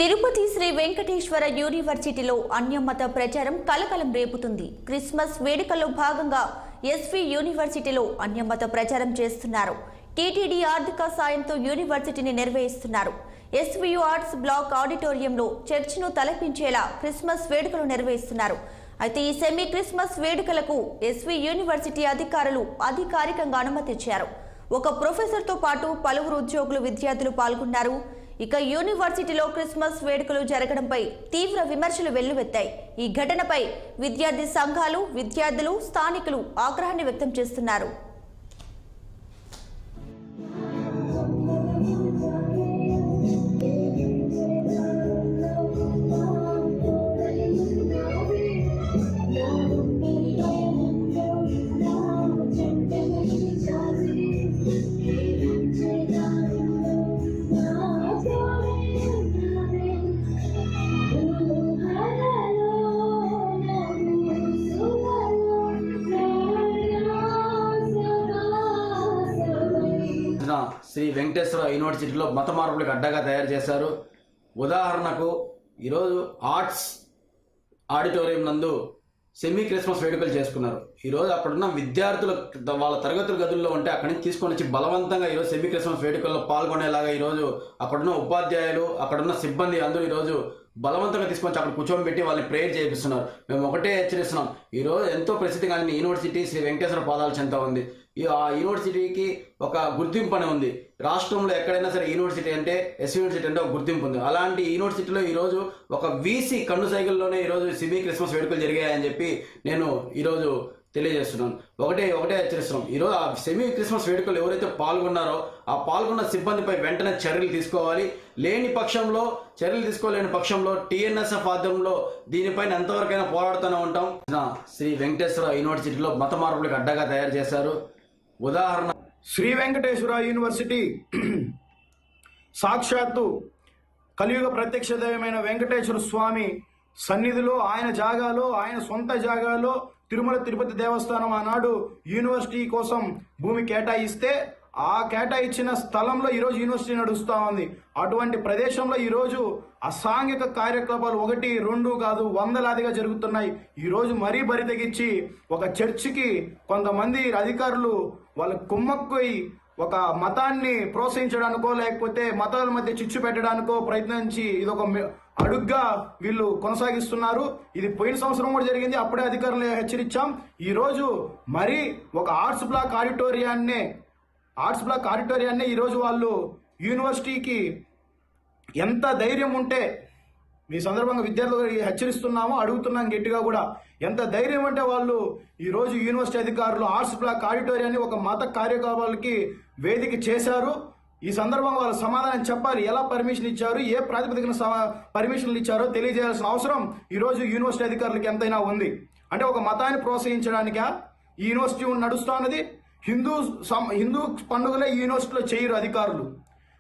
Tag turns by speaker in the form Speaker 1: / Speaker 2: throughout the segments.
Speaker 1: తిరుపతి శ్రీ వెంకటేశ్వర యూనివర్సిటీలో అన్యమత ప్రచారం కలకలం రేపుతుంది. క్రిస్మస్ వేడుకల్లో భాగంగా ఎస్వి యూనివర్సిటీలో అన్యమత ప్రచారం చేస్తున్నారు. టీటీడీ ఆర్థిక సాయంతో యూనివర్సిటీని నిర్వహిస్తున్నారు. ఎస్వియు ఆర్ట్స్ బ్లాక్ ఆడిటోరియంలో చర్చ్ను తలపించేలా క్రిస్మస్ వేడుకలు నిర్వహిస్తున్నారు. అయితే ఈ సెమీ క్రిస్మస్ వేడుకలకు ఎస్వి యూనివర్సిటీ అధికారులు అధికారికంగా అనుమతి ఇచ్చారు. ఒక ప్రొఫెసర్తో పాటు పలువురు ఉద్యోగులు విద్యార్థులు పాల్గొన్నారు. ఇక యూనివర్సిటీలో క్రిస్మస్ వేడుకలు జరగడంపై తీవ్ర విమర్శలు వెల్లువెత్తాయి. ఈ ఘటనపై విద్యార్థి సంఘాలు, విద్యార్థులు, స్థానికులు ఆగ్రహాన్ని వ్యక్తం చేస్తున్నారు.
Speaker 2: శ్రీ వెంకటేశ్వర యూనివర్సిటీలో మత మార్పులకు అడ్డగా తయారు చేశారు. ఉదాహరణకు ఈరోజు ఆర్ట్స్ ఆడిటోరియం నందు సెమీ క్రిస్మస్ వేడుకలు చేసుకున్నారు. ఈరోజు అక్కడున్న విద్యార్థులు వాళ్ళ తరగతుల గదుల్లో ఉంటే అక్కడి నుంచి తీసుకొని వచ్చి బలవంతంగా ఈరోజు సెమీ క్రిస్మస్ వేడుకల్లో పాల్గొనేలాగా ఈరోజు అక్కడున్న ఉపాధ్యాయులు, అక్కడున్న సిబ్బంది అందరూ ఈరోజు బలవంతంగా తీసుకొని అక్కడ కూర్చోబెట్టి వాళ్ళని ప్రేయర్ చేపిస్తున్నారు. మేము ఒకటే హెచ్చరిస్తున్నాం, ఈరోజు ఎంతో ప్రసిద్ధి కలిగిన యూనివర్సిటీ శ్రీ వెంకటేశ్వర పాదాల చెంత ఉంది. ఆ యూనివర్సిటీకి ఒక గుర్తింపు అని ఉంది. రాష్ట్రంలో ఎక్కడైనా సరే యూనివర్సిటీ అంటే ఎస్ యూనివర్సిటీ అంటే ఒక గుర్తింపు ఉంది. అలాంటి యూనివర్సిటీలో ఈరోజు ఒక వీసీ కన్ను సైకిల్లోనే ఈరోజు సెమీ క్రిస్మస్ వేడుకలు జరిగాయని చెప్పి నేను ఈరోజు తెలియజేస్తున్నాను. ఒకటే హెచ్చరిస్తున్నాం, ఈరోజు ఆ సెమీ క్రిస్మస్ వేడుకలు ఎవరైతే పాల్గొన్నారో ఆ పాల్గొన్న సిబ్బందిపై వెంటనే చర్యలు తీసుకోవాలి. చర్యలు తీసుకోలేని పక్షంలో టీఎన్ఎస్ఎఫ్ ఆధ్వర్యంలో దీనిపైన ఎంతవరకైనా పోరాడుతూనే ఉంటాం. శ్రీ వెంకటేశ్వర యూనివర్సిటీలో మత మార్పులకు అడ్డగా తయారు చేశారు. ఉదాహరణ
Speaker 3: శ్రీ వెంకటేశ్వర యూనివర్సిటీ సాక్షాత్తు కలియుగ ప్రత్యక్ష దైవమైన వెంకటేశ్వర స్వామి సన్నిధిలో, ఆయన జాగాలో, ఆయన సొంత జాగాలో తిరుమల తిరుపతి దేవస్థానం ఆనాడు యూనివర్సిటీ కోసం భూమి కేటాయిస్తే ఆ కేటాయించిన స్థలంలో ఈరోజు యూనివర్సిటీ నడుస్తూ ఉంది. అటువంటి ప్రదేశంలో ఈరోజు అసాంఘిక కార్యకలాపాలు 1, 2 కాదు వందలాదిగా జరుగుతున్నాయి. ఈరోజు మరీ బరి తెగించి ఒక చర్చికి కొంతమంది అధికారులు వాళ్ళ కుమ్మక్కుపోయి ఒక మతాన్ని ప్రోత్సహించడానికో లేకపోతే మతాల మధ్య చిచ్చు పెట్టడానికో ప్రయత్నించి ఇదొక అడుగ్గా వీళ్ళు కొనసాగిస్తున్నారు. ఇది పోయిన సంవత్సరం కూడా జరిగింది, అప్పుడే అధికారులు హెచ్చరించాం. ఈరోజు మరి ఒక ఆర్ట్స్ బ్లాక్ ఆడిటోరియాన్ని ఈరోజు వాళ్ళు యూనివర్సిటీకి ఎంత ధైర్యం ఉంటే, ఈ సందర్భంగా విద్యార్థులు హెచ్చరిస్తున్నాము, అడుగుతున్నాం గట్టిగా కూడా, ఎంత ధైర్యం అంటే వాళ్ళు ఈరోజు యూనివర్సిటీ అధికారులు ఆర్ట్స్ బ్లాక్ ఆడిటోరియాన్ని ఒక మత కార్యకలాపాలకి వేదిక చేశారు. ఈ సందర్భంగా వాళ్ళు సమాధానం చెప్పాలి. ఎలా పర్మిషన్ ఇచ్చారు, ఏ ప్రాతిపదికన పర్మిషన్లు ఇచ్చారో తెలియజేయాల్సిన అవసరం ఈరోజు యూనివర్సిటీ అధికారులకి ఎంతైనా ఉంది. అంటే ఒక మతాన్ని ప్రోత్సహించడానికా ఈ యూనివర్సిటీ నడుస్తూ ఉన్నది? హిందూ పండుగలే యూనివర్సిటీలో చేయరు అధికారులు.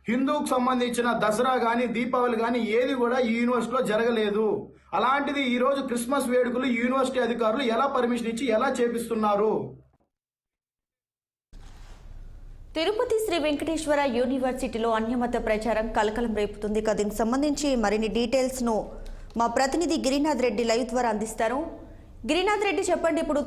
Speaker 3: హిందూకు సంబంధించిన దసరా కానీ దీపావళి కానీ ఏది కూడా ఈ యూనివర్సిటీలో జరగలేదు. అలాంటిది ఈరోజు క్రిస్మస్ వేడుకలు యూనివర్సిటీ అధికారులు ఎలా పర్మిషన్ ఇచ్చి ఎలా చేపిస్తున్నారు?
Speaker 1: తిరుపతి శ్రీ వెంకటేశ్వర యూనివర్సిటీలో అన్యమత ప్రచారం కలకలం రేపుతుంది. దీనికి సంబంధించి మరిన్ని డీటెయిల్స్ ను మా ప్రతినిధి గిరినాథ్ రెడ్డి లైవ్ ద్వారా అందిస్తారు. గిరినాథ్ రెడ్డి, చెప్పండి. ఇప్పుడు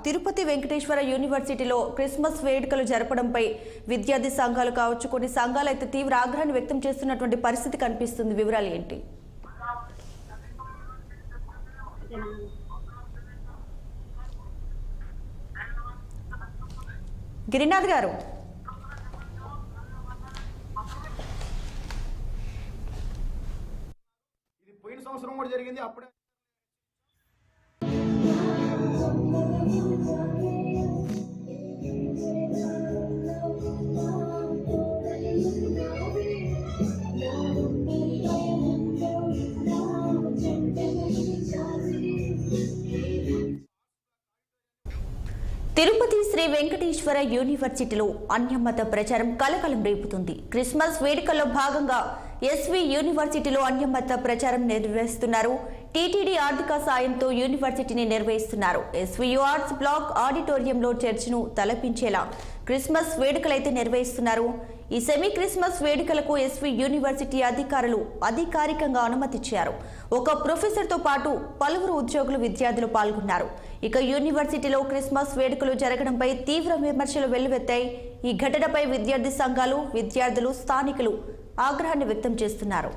Speaker 1: తిరుపతి వెంకటేశ్వర యూనివర్సిటీలో క్రిస్మస్ వేడుకలు జరపడంపై విద్యార్థి సంఘాలు కావచ్చు, కొన్ని సంఘాలు అయితే తీవ్ర ఆగ్రహాన్ని వ్యక్తం చేస్తున్నటువంటి పరిస్థితి కనిపిస్తుంది. వివరాలు ఏంటి? గిరినాథ్ గారు,
Speaker 3: ఇది పోయిన సంవత్సరం కూడా జరిగింది, అప్పుడే
Speaker 1: తిరుపతి శ్రీ వెంకటేశ్వర యూనివర్సిటీలో అన్యమత ప్రచారం కలకలం రేపుతుంది. క్రిస్మస్ వేడుకల్లో భాగంగా ఎస్వి యూనివర్సిటీలో అన్యమత ప్రచారం నిర్వహిస్తున్నారు. టీటీడీ ఆర్థిక సాయంతో యూనివర్సిటీని నిర్వహిస్తున్నారు. ఎస్వీయు ఆర్ట్స్ బ్లాక్ ఆడిటోరియంలో చర్చను తలపించేలా క్రిస్మస్ వేడుకలైతే నిర్వహిస్తున్నారు. ఈ సెమీ క్రిస్మస్ వేడుకలకు ఎస్వీ యూనివర్సిటీ అధికారులు అధికారికంగా అనుమతిచ్చారు. ఒక ప్రొఫెసర్తో పాటు పలువురు ఉద్యోగులు విద్యార్థులు పాల్గొన్నారు. ఇక యూనివర్సిటీలో క్రిస్మస్ వేడుకలు జరగడంపై తీవ్ర విమర్శలు వెల్లువెత్తాయి. ఈ ఘటనపై విద్యార్థి సంఘాలు, విద్యార్థులు, స్థానికులు ఆగ్రహాన్ని వ్యక్తం చేస్తున్నారు.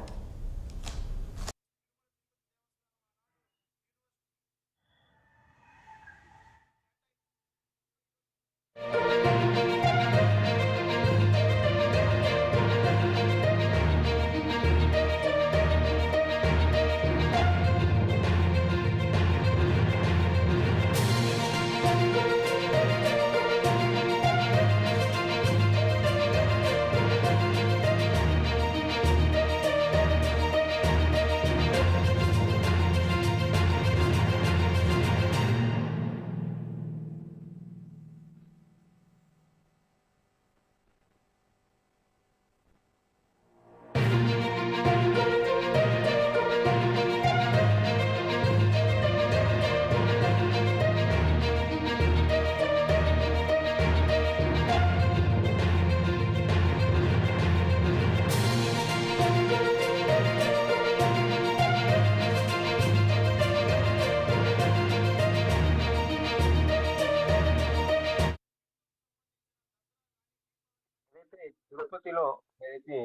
Speaker 4: తిరుపతిలో ఏదైతే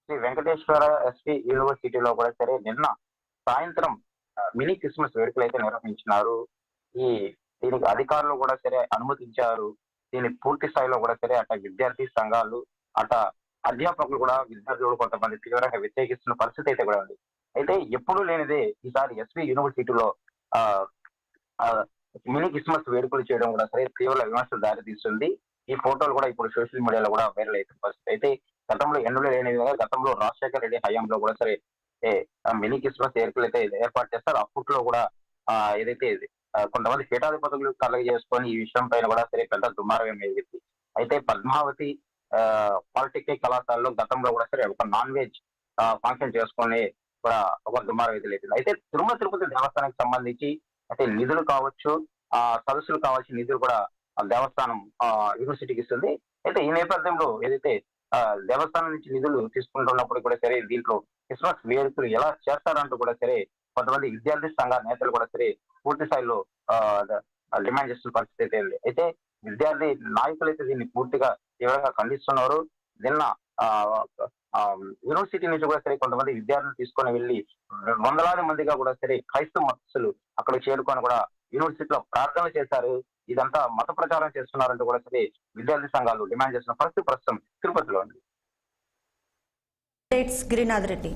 Speaker 4: శ్రీ వెంకటేశ్వర ఎస్వి యూనివర్సిటీలో కూడా సరే నిన్న సాయంత్రం మినీ క్రిస్మస్ వేడుకలు అయితే నిర్వహించినారు. దీనికి అధికారులు కూడా సరే అనుమతించారు. దీని పూర్తి స్థాయిలో కూడా సరే అట విద్యార్థి సంఘాలు, అట అధ్యాపకులు కూడా విద్యార్థులు కొంతమంది తీవ్రంగా వ్యతిరేకిస్తున్న పరిస్థితి అయితే కూడా ఉంది. అయితే ఎప్పుడూ లేనిదే ఈసారి ఎస్వి యూనివర్సిటీలో మినీ క్రిస్మస్ వేడుకలు చేయడం కూడా సరే తీవ్ర విమర్శలు దారితీస్తుంది. ఈ ఫోటోలు కూడా ఇప్పుడు సోషల్ మీడియాలో కూడా వైరల్ అవుతున్న పరిస్థితి. అయితే గతంలో ఎన్నులు లేని విధంగా గతంలో రాజశేఖర రెడ్డి హయాంలో కూడా సరే మినీ క్రిస్మస్ వేడుకలు అయితే ఏర్పాటు చేస్తారు. అప్పట్లో కూడా ఏదైతే కొంతమంది పీఠాధిపతులు కలగజేసుకొని ఈ విషయం పైన కూడా సరే పెద్ద దుమారం ఎదిగింది. అయితే పద్మావతి పాలిటెక్నిక్ కళాశాలలో గతంలో కూడా సరే ఒక నాన్ వెజ్ ఫంక్షన్ చేసుకొని కూడా ఒక దుమారం ఎదురైంది. అయితే తిరుపతి దేవస్థానానికి సంబంధించి అయితే నిధులు కావచ్చు, సదస్సులు కావాల్సిన నిధులు కూడా దేవస్థానం యూనివర్సిటీకి ఇస్తుంది. అయితే ఈ నేపథ్యంలో ఏదైతే దేవస్థానం నుంచి నిధులు తీసుకుంటున్నప్పుడు కూడా సరే దీంట్లో క్రిస్మస్ వేడుకలు ఎలా చేస్తారంటూ కూడా సరే కొంతమంది విద్యార్థి సంఘ నేతలు కూడా సరే పూర్తి స్థాయిలో డిమాండ్ చేస్తున్న పరిస్థితి అయితే ఉంది. అయితే విద్యార్థి నాయకులు అయితే దీన్ని పూర్తిగా తీవ్రంగా ఖండిస్తున్నారు. నిన్న యూనివర్సిటీ నుంచి కూడా సరే కొంతమంది విద్యార్థులు తీసుకొని వెళ్ళి వందలాది మందిగా కూడా సరే క్రైస్తవ మతస్థులు అక్కడ చేరుకొని కూడా యూనివర్సిటీలో ప్రార్థన చేశారు. ఇదంతా మత ప్రచారం చేస్తున్నారంటూ కూడా సరే విద్యార్థి సంఘాలు డిమాండ్ చేస్తున్న పరిస్థితి ప్రస్తుతం తిరుపతిలో ఉంది.
Speaker 1: గిరినాథ్ రెడ్డి.